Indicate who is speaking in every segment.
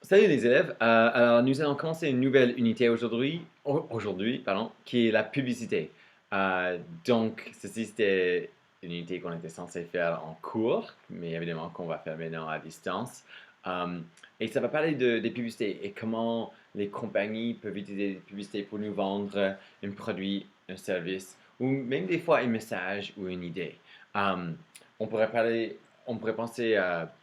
Speaker 1: Salut les élèves. Alors nous allons commencer une nouvelle unité aujourd'hui, pardon, qui est la publicité. Donc ceci c'était une unité qu'on était censé faire en cours, mais évidemment qu'on va faire maintenant à distance. Euh, et ça va parler des publicités et comment les compagnies peuvent utiliser les publicités pour nous vendre un produit, un service, ou même des fois un message ou une idée. Euh, on pourrait parler, on pourrait penser à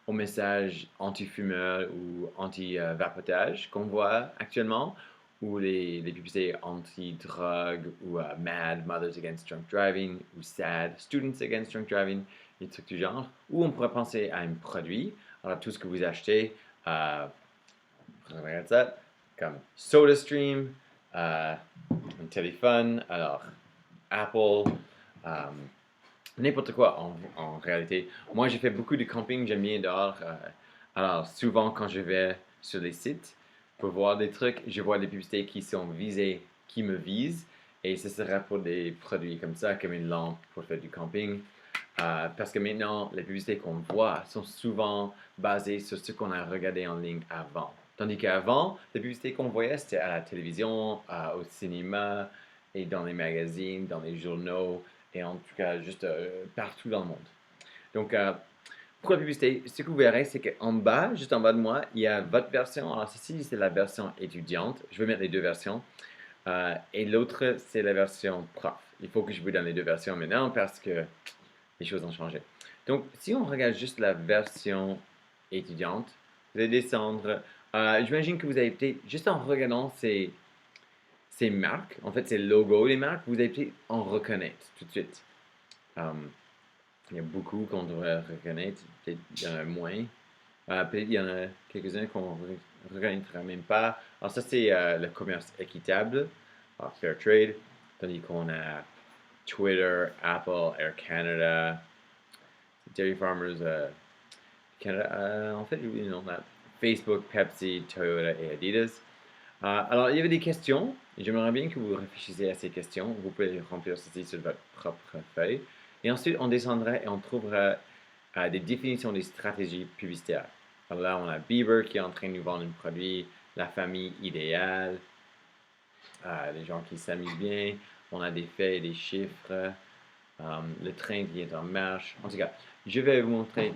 Speaker 1: aux messages anti-fumeurs ou anti-vapotage qu'on voit actuellement, ou les publicités anti-drogue, ou MAD, Mothers Against Drunk Driving, ou SAD, Students Against Drunk Driving, des trucs du genre. Ou on pourrait penser à un produit, alors tout ce que vous achetez, regarde ça, comme SodaStream, un téléphone, alors Apple, euh, n'importe quoi en réalité. Moi, j'ai fait beaucoup de camping, j'aime bien dehors. Alors, souvent, quand je vais sur les sites pour voir des trucs, je vois des publicités qui sont visées, qui me visent. Et ce sera pour des produits comme ça, comme une lampe pour faire du camping. Parce que maintenant, les publicités qu'on voit sont souvent basées sur ce qu'on a regardé en ligne avant. Tandis qu'avant, les publicités qu'on voyait, c'était à la télévision, au cinéma, et dans les magazines, dans les journaux, et en tout cas juste partout dans le monde. Donc, pour la publicité, ce que vous verrez, c'est qu'en bas, juste en bas de moi, il y a votre version. Alors, ceci, c'est la version étudiante. Je vais mettre les deux versions. Et l'autre, c'est la version prof. Il faut que je vous donne les deux versions maintenant parce que les choses ont changé. Donc, si on regarde juste la version étudiante, vous allez descendre. J'imagine que vous avez peut-être, juste en regardant ces marques, en fait, ces logos des marques, vous allez peut-être en reconnaître tout de suite. Il y a beaucoup qu'on devrait reconnaître, peut-être il y en a moins. Peut-être il y en a quelques-uns qu'on ne reconnaîtra même pas. Alors ça, c'est le commerce équitable, alors Fair Trade, tandis qu'on a Twitter, Apple, Air Canada, Dairy Farmers Canada, en fait, j'ai oublié le nom là. Facebook, Pepsi, Toyota et Adidas. Alors, il y avait des questions. J'aimerais bien que vous réfléchissiez à ces questions. Vous pouvez remplir ceci sur votre propre feuille. Et ensuite, on descendra et on trouvera des définitions des stratégies publicitaires. Alors là, on a Bieber qui est en train de nous vendre un produit, la famille idéale, les gens qui s'amusent bien. On a des faits et des chiffres, le train qui est en marche. En tout cas, je vais vous montrer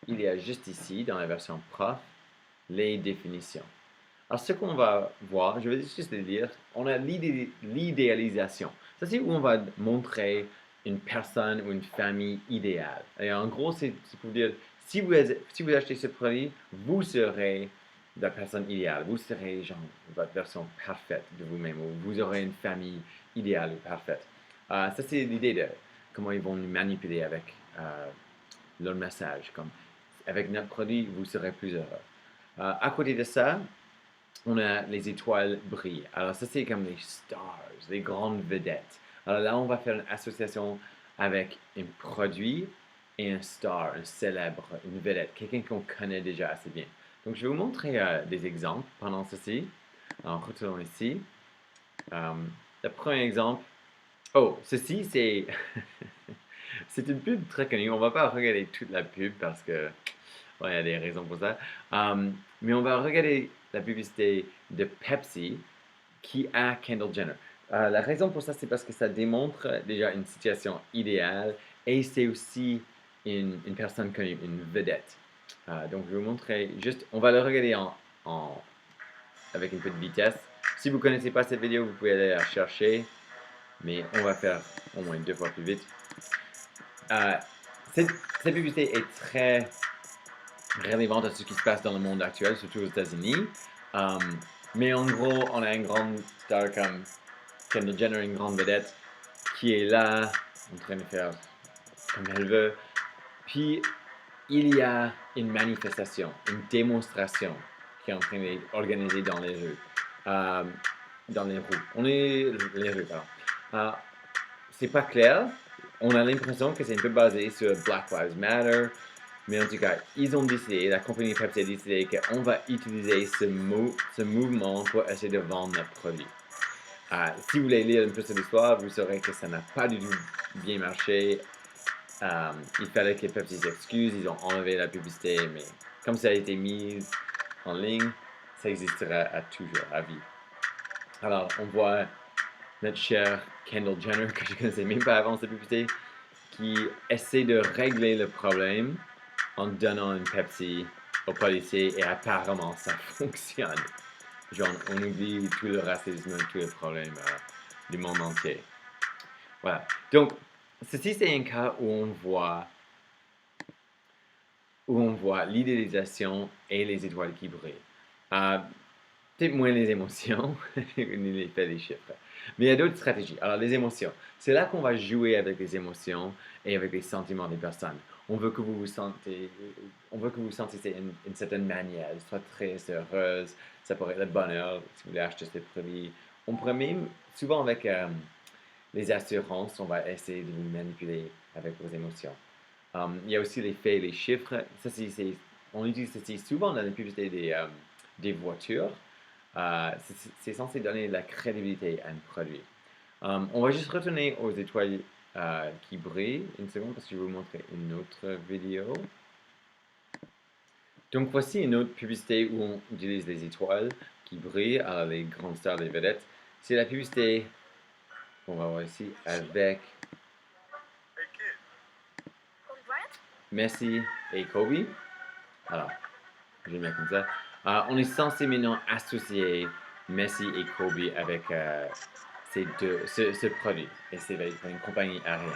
Speaker 1: il y a juste ici, dans la version prof, les définitions. Alors, ce qu'on va voir, je vais juste le dire, on a l'idéalisation. Ça, c'est où on va montrer une personne ou une famille idéale. Et en gros, c'est pour dire, si vous achetez ce produit, vous serez la personne idéale. Vous serez, genre, votre version parfaite de vous-même. Ou vous aurez une famille idéale ou parfaite. Ça, c'est l'idée de comment ils vont nous manipuler avec leur message. Comme, avec notre produit, vous serez plus heureux. À côté de ça, on a les étoiles brillent. Alors ça, c'est comme les stars, les grandes vedettes. Alors là, on va faire une association avec un produit et un star, un célèbre, une vedette, quelqu'un qu'on connaît déjà assez bien. Donc, je vais vous montrer des exemples pendant ceci. Alors, retournons ici. Le premier exemple. Oh, ceci, c'est c'est une pub très connue. On va pas regarder toute la pub parce que ouais, il y a des raisons pour ça. Mais on va regarder la publicité de Pepsi qui a Kendall Jenner. La raison pour ça, c'est parce que ça démontre déjà une situation idéale et c'est aussi une personne connue, une vedette. Donc, je vais vous montrer juste, on va le regarder avec un peu de vitesse. Si vous ne connaissez pas cette vidéo, vous pouvez aller la chercher, mais on va faire au moins deux fois plus vite. Cette publicité est très relevante à ce qui se passe dans le monde actuel, surtout aux États-Unis. Mais en gros, on a une grande star comme Kendall Jenner, une grande vedette, qui est là, en train de faire comme elle veut. Puis, il y a une manifestation, une démonstration qui est en train d'être organisée dans les rues. Dans les rues. On est les rues, pardon. C'est pas clair. On a l'impression que c'est un peu basé sur Black Lives Matter. Mais en tout cas, ils ont décidé, la compagnie Pepsi a décidé qu'on va utiliser ce mouvement pour essayer de vendre notre produit. Si vous voulez lire un peu sur l'histoire, vous saurez que ça n'a pas du tout bien marché. il fallait que Pepsi s'excuse, ils ont enlevé la publicité, mais comme ça a été mis en ligne, ça existera à toujours, à vie. Alors, on voit notre cher Kendall Jenner, que je ne connaissais même pas avant cette publicité, qui essaie de régler le problème en donnant une Pepsi aux policiers et apparemment ça fonctionne. Genre, on oublie tout le racisme, tous les problèmes du monde entier. Voilà. Donc, ceci c'est un cas où on voit l'idéalisation et les étoiles qui brillent. Peut-être moins les émotions, ni les faits des chiffres. Mais il y a d'autres stratégies. Alors, les émotions. C'est là qu'on va jouer avec les émotions et avec les sentiments des personnes. On veut que vous vous sentez, on veut que vous sentiez une certaine manière, soit triste, heureuse, ça pourrait être le bonheur si vous voulez acheter ces produits. On pourrait même, souvent avec les assurances, on va essayer de vous manipuler avec vos émotions. Il y a aussi les faits et les chiffres. Ça, on utilise ceci souvent dans les publicités des voitures. C'est censé donner de la crédibilité à un produit. On va juste retourner aux étoiles qui brillent. Une seconde, parce que je vais vous montrer une autre vidéo. Donc, voici une autre publicité où on utilise les étoiles qui brillent, alors les grandes stars, les vedettes. C'est la publicité qu'on va voir ici avec Messi et Kobe. Alors, je vais le mettre comme ça. On est censé maintenant associer Messi et Kobe avec ce produit. Et c'est une compagnie aérienne.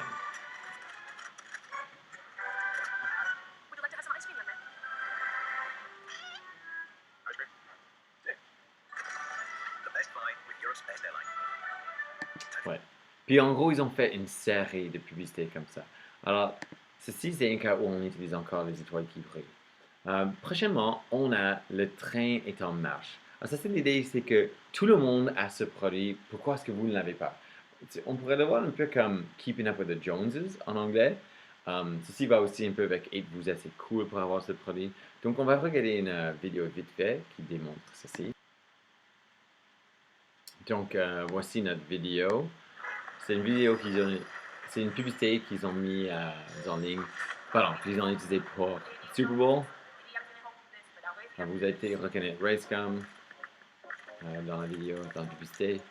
Speaker 1: Ouais. Puis en gros, ils ont fait une série de publicités comme ça. Alors, ceci, c'est un cas où on utilise encore les étoiles qui brillent. Prochainement, on a le train est en marche. Alors ça, c'est l'idée, c'est que tout le monde a ce produit. Pourquoi est-ce que vous ne l'avez pas? On pourrait le voir un peu comme Keeping Up with the Joneses en anglais. Ceci va aussi un peu avec Êtes-vous assez cool pour avoir ce produit. Donc, on va regarder une vidéo vite fait qui démontre ceci. Donc, voici notre vidéo. C'est une vidéo c'est une publicité qu'ils ont mis en ligne. Pardon, qu'ils ont utilisé pour Super Bowl. Vous avez été reconnaître Racecom dans la vidéo, dans la publicité.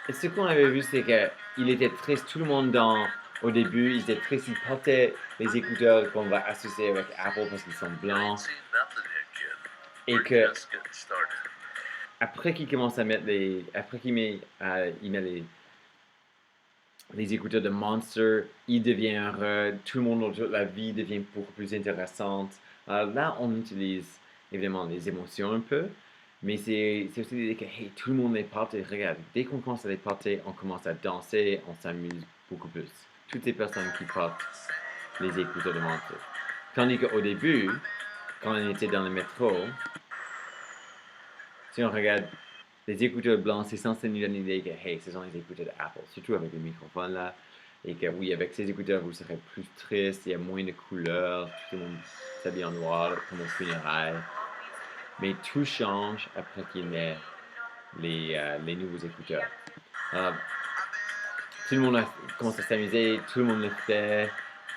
Speaker 1: Et ce qu'on avait vu, c'est qu'il était triste, tout le monde au début, ils étaient tristes, ils portaient les écouteurs qu'on va associer avec Apple parce qu'ils sont blancs. Et que après qu'il commence à mettre après qu'il met les écouteurs de Monster, il devient heureux, tout le monde autour de la vie devient beaucoup plus intéressante. Alors là, on utilise évidemment les émotions un peu, mais c'est aussi l'idée que hey, tout le monde est porté. Regarde, dès qu'on commence à les porter, on commence à danser, on s'amuse beaucoup plus. Toutes les personnes qui portent les écouteurs de Monster. Tandis qu'au début, quand on était dans le métro, si on regarde les écouteurs blancs, c'est censé nous donner l'idée que, hey, ce sont les écouteurs d'Apple, surtout avec le microphone là. Et que oui, avec ces écouteurs, vous serez plus triste, il y a moins de couleurs, tout le monde s'habille en noir, comme au funérailles. Mais tout change après qu'il met les nouveaux écouteurs. Tout le monde commence à s'amuser, tout le monde le fait.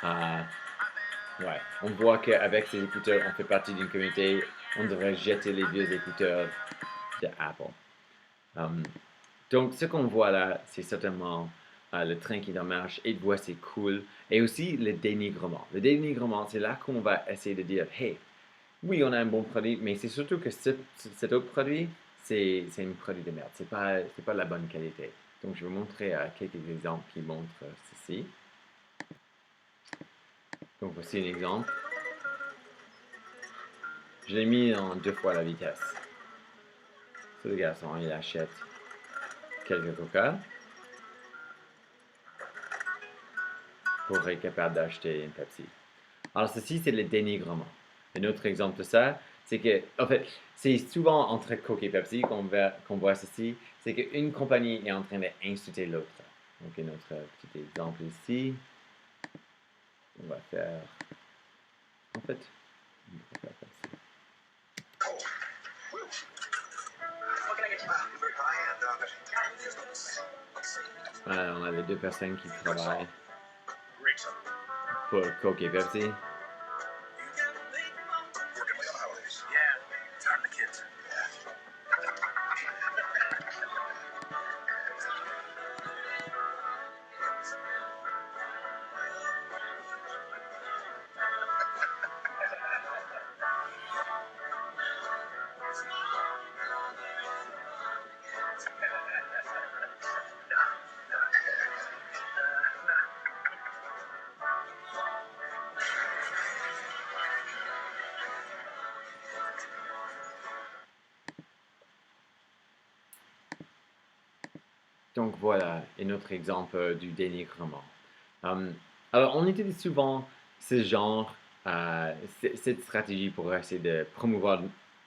Speaker 1: Ouais, on voit qu'avec ces écouteurs, on fait partie d'une communauté. On devrait jeter les vieux écouteurs de Apple. Donc, ce qu'on voit là, c'est certainement le train qui est en marche, et de voir c'est cool, et aussi le dénigrement. Le dénigrement, c'est là qu'on va essayer de dire, hey, oui, on a un bon produit, mais c'est surtout que cet autre produit, c'est un produit de merde, c'est pas de la bonne qualité. Donc, je vais vous montrer quelques exemples qui montrent ceci. Donc, voici un exemple. Je l'ai mis en 2 fois la vitesse. C'est le garçon, il achète quelques coca pour être capable d'acheter une Pepsi. Alors, ceci, c'est le dénigrement. Un autre exemple de ça, c'est que, en fait, c'est souvent entre Coke et Pepsi qu'on voit ceci, c'est qu'une compagnie est en train d'insulter l'autre. Donc, un autre petit exemple ici. On va faire, en fait, on va faire comme ça. On a les deux personnes qui travaillent pour Coke et Pepsi. Donc voilà un autre exemple du dénigrement. Alors on utilise souvent ce genre, cette stratégie pour essayer de promouvoir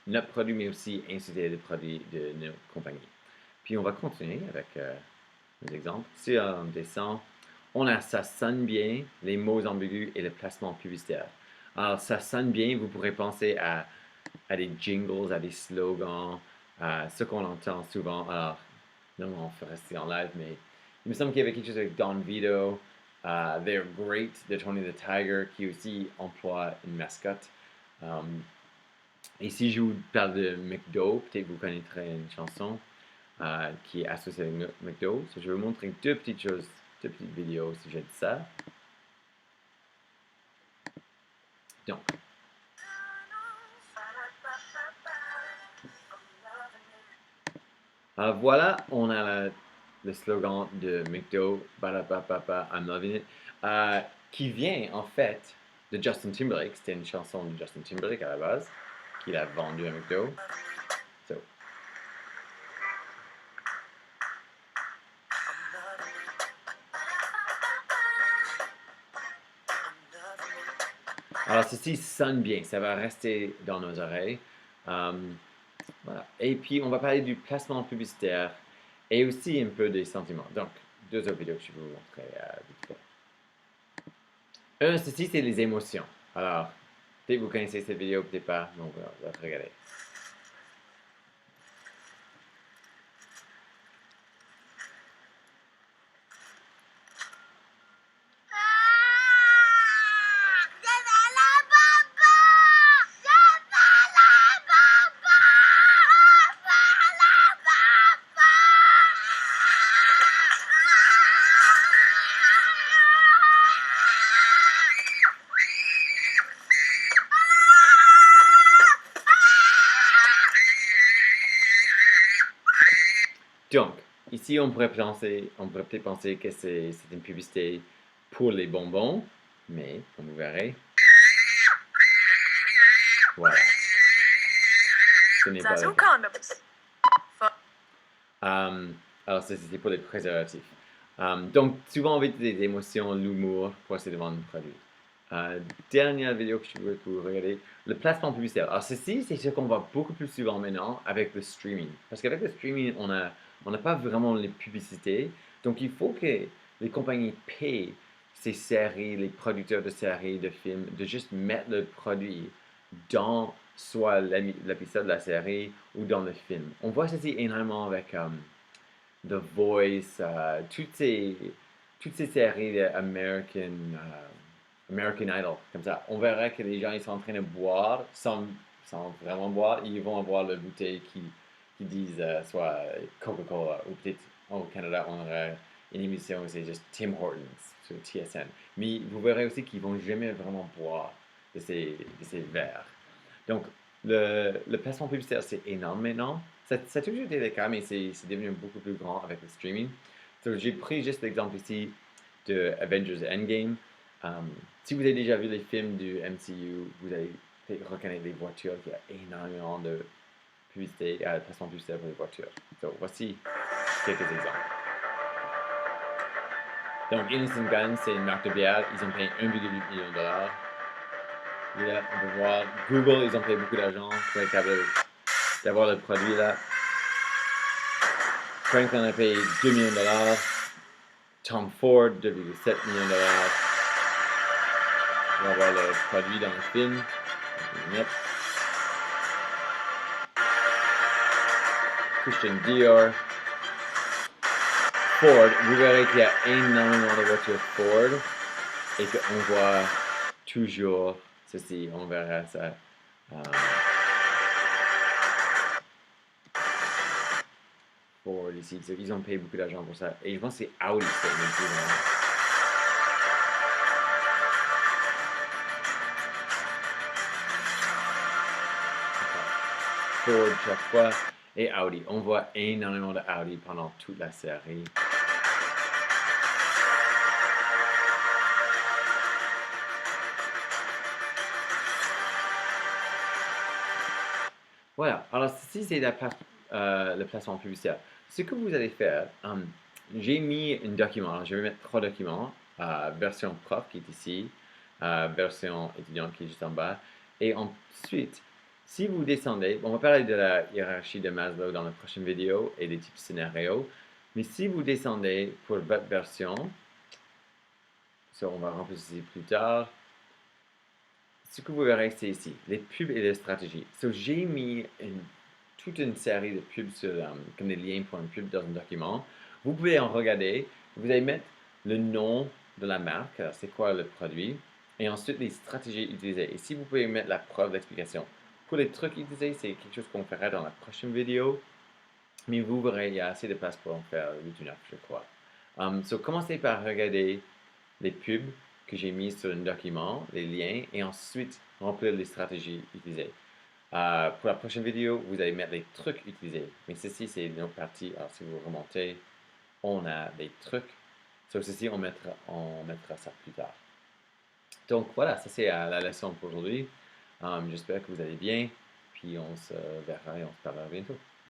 Speaker 1: notre produit, mais aussi inciter les produits de nos compagnies. Puis on va continuer avec nos exemples. Si on descend, on a ça sonne bien, les mots ambigus et le placement publicitaire. Alors ça sonne bien, vous pourrez penser à des jingles, à des slogans, à ce qu'on entend souvent. Alors, non, on fait rester en live, mais il me semble qu'il y avait quelque chose avec Don Vito, They're Great de Tony the Tiger, qui aussi emploie une mascotte. Et si je vous parle de McDo, peut-être que vous connaîtrez une chanson qui est associée avec McDo. So, je vais vous montrer deux petites choses, deux petites vidéos si j'ai dit ça. Donc, voilà, on a le slogan de McDo, Badapapapa, I'm loving it, qui vient en fait de Justin Timberlake. C'était une chanson de Justin Timberlake à la base, qu'il a vendue à McDo. So. Alors ceci sonne bien, ça va rester dans nos oreilles. Voilà. Et puis on va parler du placement publicitaire et aussi un peu des sentiments. Donc, deux autres vidéos que je vais vous montrer vite fait. Ceci, c'est les émotions. Alors, peut-être vous connaissez cette vidéo, peut-être pas, donc on va regarder. Donc, ici, on pourrait peut-être penser que c'est une publicité pour les bonbons, mais, comme vous verrez, voilà. Ce n'est pas le cas. Alors, c'était pour les préservatifs. Donc, souvent, on va utiliser des émotions, l'humour pour essayer de vendre un produit. Dernière vidéo que je veux que vous regardez, le placement publicitaire. Alors, ceci, c'est ce qu'on voit beaucoup plus souvent maintenant avec le streaming. Parce qu'avec le streaming, on n'a pas vraiment les publicités. Donc, il faut que les compagnies paient ces séries, les producteurs de séries, de films, de juste mettre le produit dans soit l'épisode de la série ou dans le film. On voit ceci énormément avec The Voice, toutes ces séries American Idol, comme ça. On verra que les gens ils sont en train de boire sans vraiment boire. Ils vont avoir le bouteille qui disent soit Coca-Cola ou peut-être au Canada on aurait une émission où c'est juste Tim Hortons sur TSN. Mais vous verrez aussi qu'ils vont jamais vraiment boire de ces verres. Donc, le placement publicitaire, c'est énorme maintenant. Ça a toujours été le cas, mais c'est devenu beaucoup plus grand avec le streaming. Donc, j'ai pris juste l'exemple ici de Avengers Endgame. Si vous avez déjà vu les films du MCU, vous allez peut-être reconnaître les voitures. Il y a énormément de publicité, placement publicitaire pour les voitures. Donc, voici quelques exemples. Donc, Innocent Gun, c'est une marque de bière. Ils ont payé 1,8 million de dollars. Et là, on peut voir Google, ils ont payé beaucoup d'argent pour être capable d'avoir le produit là. Franklin a payé 2 millions de dollars. Tom Ford, 2,7 millions de dollars. On va voir le produit dans le film. Christian Dior, Ford, vous verrez qu'il y a énormément de voitures Ford et qu'on voit toujours ceci. On verra ça. Ford ici. Ils ont payé beaucoup d'argent pour ça. Et je pense que c'est Audi cette même chose, hein. Ford chaque fois et Audi. On voit énormément de Audi pendant toute la série. Voilà, alors ceci c'est le placement publicitaire. Ce que vous allez faire, j'ai mis un document, alors je vais mettre 3 documents, version prof qui est ici, version étudiante qui est juste en bas, et ensuite, si vous descendez, on va parler de la hiérarchie de Maslow dans la prochaine vidéo et des types de scénarios, mais si vous descendez pour votre version, ça on va remplir ceci plus tard, ce que vous verrez, c'est ici, les pubs et les stratégies. So, j'ai mis toute une série de pubs comme des liens pour une pub dans un document. Vous pouvez en regarder. Vous allez mettre le nom de la marque, c'est quoi le produit, et ensuite les stratégies utilisées. Et si vous pouvez mettre la preuve d'explication. Pour les trucs utilisés, c'est quelque chose qu'on fera dans la prochaine vidéo. Mais vous verrez, il y a assez de place pour en faire 8 ou 9, je crois. So, commencez par regarder les pubs que j'ai mis sur un document, les liens, et ensuite remplir les stratégies utilisées. Pour la prochaine vidéo, vous allez mettre les trucs utilisés. Mais ceci, c'est une autre partie. Alors, si vous remontez, on a des trucs. Sur ceci, on mettra ça plus tard. Donc, voilà, ça c'est la leçon pour aujourd'hui. J'espère que vous allez bien. Puis, on se verra et on se parlera bientôt.